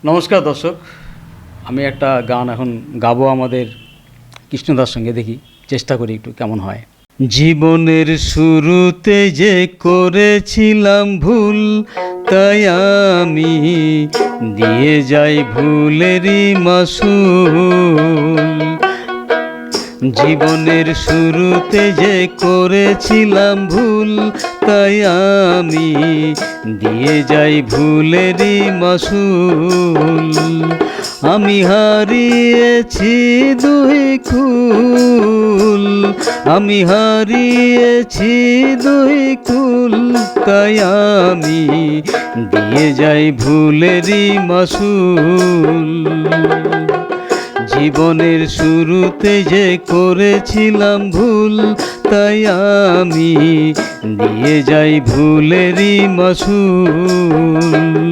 নমস্কার দর্শক, আমি একটা গান এখন গাবো আমাদের কৃষ্ণদার সঙ্গে, দেখি চেষ্টা করি একটু কেমন হয়। জীবনের শুরুতে যে করেছিলাম ভুল, তাই আমি দিয়ে যাই ভুলেরই মাসুল। জীবনের শুরুতে যে করেছিলাম ভুল, তাই আমি দিয়ে যাই ভুলেরই মাসুল। আমি হারিয়েছি দুই কুল, আমি হারিয়েছি দুই কুল, তাই আমি দিয়ে যাই ভুলেরই মাসুল। জীবনের শুরুতে যে করেছিলাম ভুল, তাই আমি দিয়ে যাই ভুলেরই মাসুল।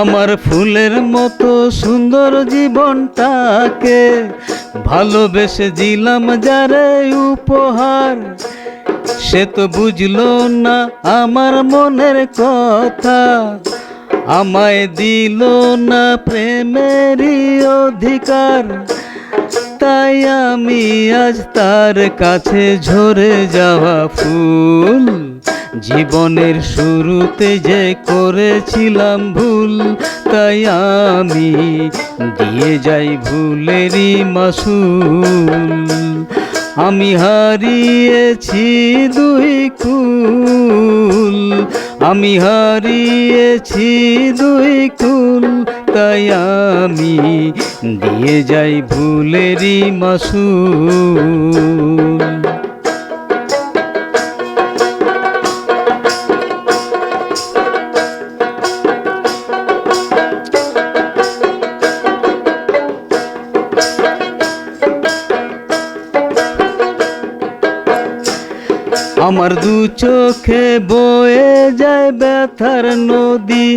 আমার ফুলের মতো সুন্দর জীবনটাকে ভালোবেসে দিলাম যারে উপহার, সে তো বুঝলো না আমার মনের কথা, আমায় দিল না প্রেমেরই অধিকার। তাই আমি আজ তার কাছে ঝরে যাওয়া ফুল। জীবনের শুরুতে যে করেছিলাম ভুল, তাই আমি দিয়ে যাই ভুলেরই মাসুল। আমি হারিয়েছি দুই কুল, আমি হারিয়েছি দুই কুল, তাই আমি দিয়ে যাই ভুলেরই মাসুল। আমার দু চোখে বয়ে যায় ব্যথার নদী,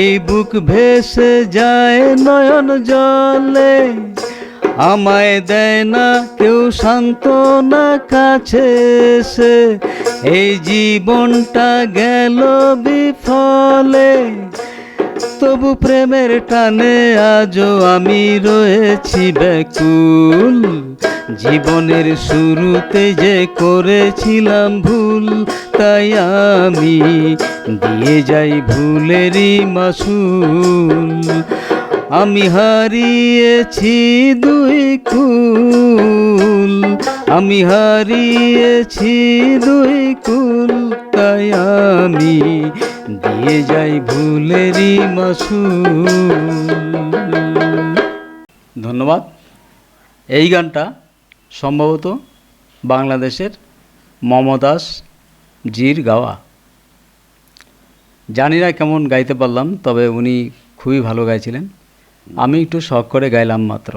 এই বুক ভেসে যায় নয়ন জলে। আমায় দেয় না কেউ সান্ত্বনা কাছে এসে, এই জীবনটা গেল বিফলে। তবু প্রেমের টানে আজও আমি রয়েছি ব্যাকুল। জীবনের শুরুতে যে করেছিলাম ভুল, তাই আমি দিয়ে যাই ভুলেরই মাসুল। আমি হারিয়েছি দুই কুল, আমি হারিয়েছি দুই কুল, তাই আমি দিয়ে যাই ভুলেরই মাসুল। ধন্যবাদ। এই গানটা সম্ভবত বাংলাদেশের মমতাজ জির গাওয়া। জানি না কেমন গাইতে পারলাম, তবে উনি খুবই ভালো গাইছিলেন। আমি একটু শখ করে গাইলাম মাত্র।